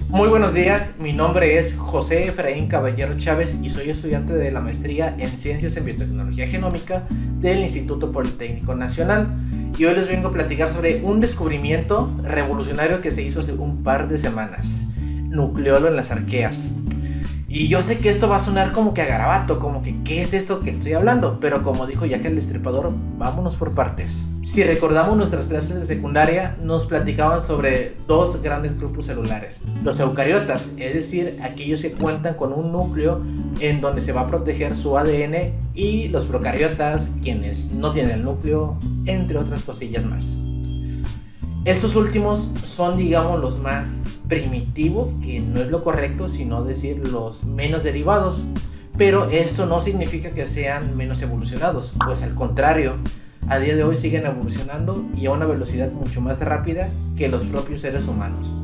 Muy buenos días, mi nombre es José Efraín Caballero Chávez y soy estudiante de la maestría en Ciencias en Biotecnología Genómica del Instituto Politécnico Nacional. Y hoy les vengo a platicar sobre un descubrimiento revolucionario que se hizo hace un par de semanas: nucleolo en las arqueas. Y yo sé que esto va a sonar como que a garabato, como que ¿qué es esto que estoy hablando? Pero como dijo Jack el Destripador, vámonos por partes. Si recordamos nuestras clases de secundaria, nos platicaban sobre dos grandes grupos celulares: los eucariotas, es decir, aquellos que cuentan con un núcleo en donde se va a proteger su ADN, y los procariotas, quienes no tienen el núcleo, entre otras cosillas más. Estos últimos son, digamos, los más primitivos, que no es lo correcto, sino decir los menos derivados. Pero esto no significa que sean menos evolucionados, pues al contrario, a día de hoy siguen evolucionando y a una velocidad mucho más rápida que los propios seres humanos.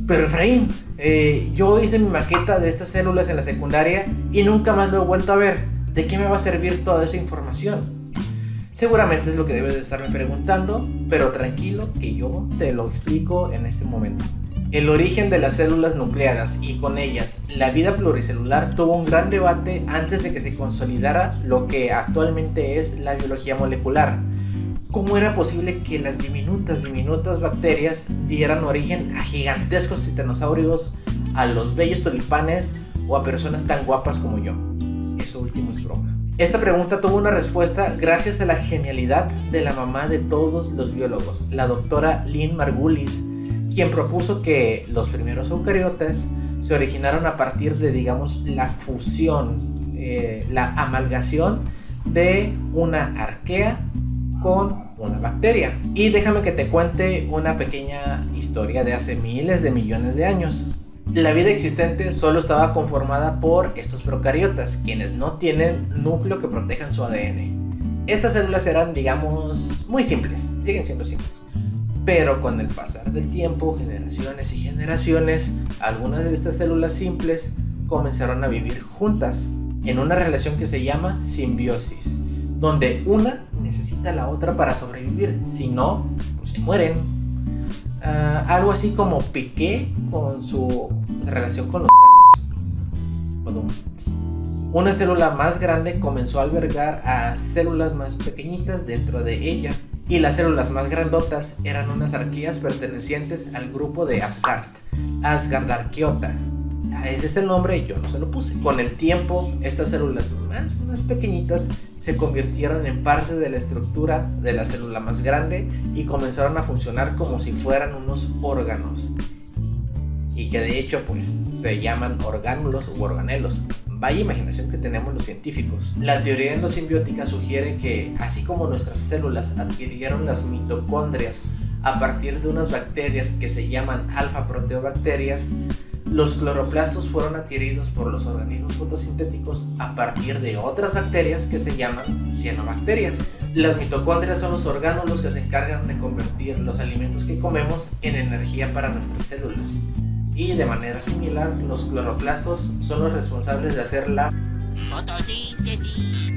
Pero Efraín, yo hice mi maqueta de estas células en la secundaria y nunca más lo he vuelto a ver. ¿De qué me va a servir toda esa información? Seguramente es lo que debes de estarme preguntando, pero tranquilo que yo te lo explico en este momento. El origen de las células nucleadas y con ellas la vida pluricelular tuvo un gran debate antes de que se consolidara lo que actualmente es la biología molecular. ¿Cómo era posible que las diminutas bacterias dieran origen a gigantescos titanosaurios, a los bellos tulipanes o a personas tan guapas como yo? Eso último es broma. Esta pregunta tuvo una respuesta gracias a la genialidad de la mamá de todos los biólogos, la doctora Lynn Margulis, quien propuso que los primeros eucariotas se originaron a partir de, digamos, la fusión, la amalgación de una arquea con una bacteria. Y déjame que te cuente una pequeña historia de hace miles de millones de años. La vida existente solo estaba conformada por estos procariotas, quienes no tienen núcleo que protejan su ADN. Estas células eran, digamos, muy simples, siguen siendo simples. Pero con el pasar del tiempo, generaciones y generaciones, algunas de estas células simples comenzaron a vivir juntas en una relación que se llama simbiosis, donde una necesita a la otra para sobrevivir, si no, pues se mueren. Algo así como Piqué con su relación con los casios. Una célula más grande comenzó a albergar a células más pequeñitas dentro de ella, y las células más grandotas eran unas arqueas pertenecientes al grupo de Asgardarqueota. Ese es el nombre, yo no se lo puse. Con el tiempo, estas células más pequeñitas se convirtieron en parte de la estructura de la célula más grande y comenzaron a funcionar como si fueran unos órganos. Y que de hecho, pues, se llaman orgánulos u organelos. Vaya imaginación que tenemos los científicos. La teoría endosimbiótica sugiere que, así como nuestras células adquirieron las mitocondrias a partir de unas bacterias que se llaman alfa-proteobacterias, los cloroplastos fueron adquiridos por los organismos fotosintéticos a partir de otras bacterias que se llaman cianobacterias. Las mitocondrias son los orgánulos que se encargan de convertir los alimentos que comemos en energía para nuestras células. Y de manera similar, los cloroplastos son los responsables de hacer la fotosíntesis.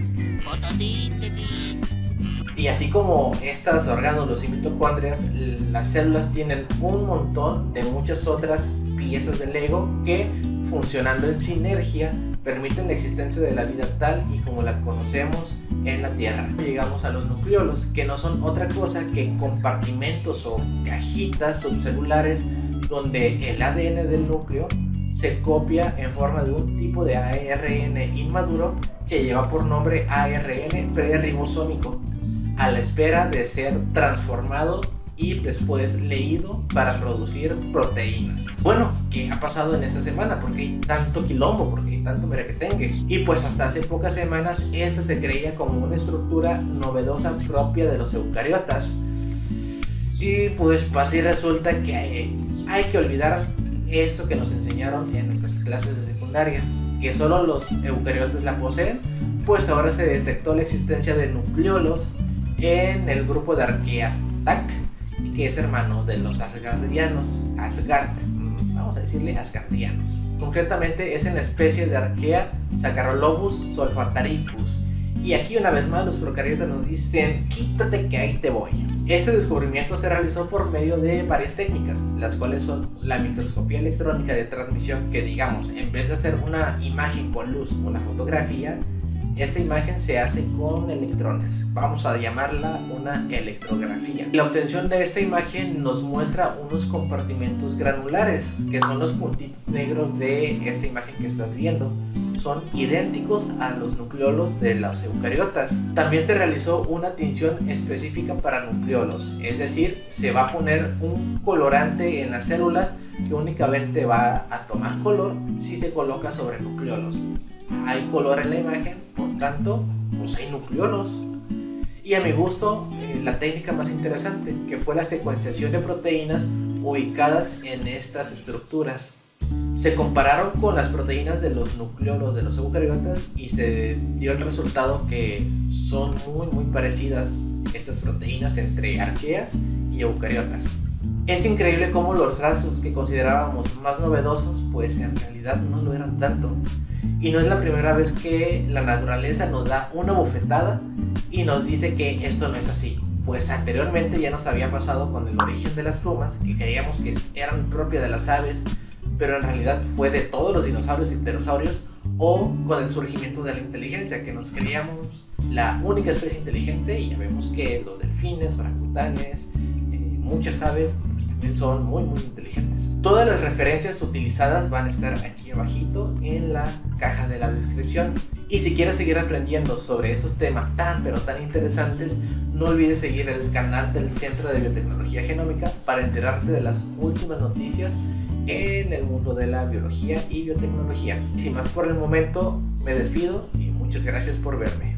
Y así como estos orgánulos y mitocondrias, las células tienen un montón de muchas otras piezas de Lego que, funcionando en sinergia, permiten la existencia de la vida tal y como la conocemos en la Tierra. Llegamos a los nucleolos, que no son otra cosa que compartimentos o cajitas subcelulares donde el ADN del núcleo se copia en forma de un tipo de ARN inmaduro que lleva por nombre ARN preribosómico, a la espera de ser transformado y después leído para producir proteínas. Bueno, ¿qué ha pasado en esta semana? ¿Por qué hay tanto quilombo? ¿Por qué hay tanto merequetengue? Y pues hasta hace pocas semanas esta se creía como una estructura novedosa propia de los eucariotas. Y pues pasa y resulta que hay que olvidar esto que nos enseñaron en nuestras clases de secundaria, que solo los eucariotas la poseen. Pues ahora se detectó la existencia de nucleolos en el grupo de arqueas TAC, que es hermano de los asgardianos, vamos a decirle asgardianos. Concretamente es en la especie de arquea Saccharolobus solfataricus. Y aquí una vez más los procariotas nos dicen: quítate que ahí te voy. Este descubrimiento se realizó por medio de varias técnicas, las cuales son la microscopía electrónica de transmisión, que digamos, en vez de hacer una imagen con luz, una fotografía, esta imagen se hace con electrones. Vamos a llamarla una electrografía. La obtención de esta imagen nos muestra unos compartimentos granulares, que son los puntitos negros de esta imagen que estás viendo. Son idénticos a los nucleolos de los eucariotas. También se realizó una tinción específica para nucleolos, es decir, se va a poner un colorante en las células que únicamente va a tomar color si se coloca sobre nucleolos. Hay color en la imagen, por tanto, pues hay nucleolos. Y a mi gusto, la técnica más interesante, que fue la secuenciación de proteínas ubicadas en estas estructuras. Se compararon con las proteínas de los nucleolos de los eucariotas y se dio el resultado que son muy parecidas estas proteínas entre arqueas y eucariotas. Es increíble cómo los rasgos que considerábamos más novedosos, pues en realidad no lo eran tanto. Y no es la primera vez que la naturaleza nos da una bofetada y nos dice que esto no es así. Pues anteriormente ya nos había pasado con el origen de las plumas, que creíamos que eran propias de las aves, pero en realidad fue de todos los dinosaurios y pterosaurios, o con el surgimiento de la inteligencia, que nos creíamos la única especie inteligente, y ya vemos que los delfines, orangutanes, muchas aves pues también son muy inteligentes. Todas las referencias utilizadas van a estar aquí abajito en la caja de la descripción. Y si quieres seguir aprendiendo sobre esos temas tan interesantes, no olvides seguir el canal del Centro de Biotecnología Genómica para enterarte de las últimas noticias en el mundo de la biología y biotecnología. Sin más por el momento, me despido y muchas gracias por verme.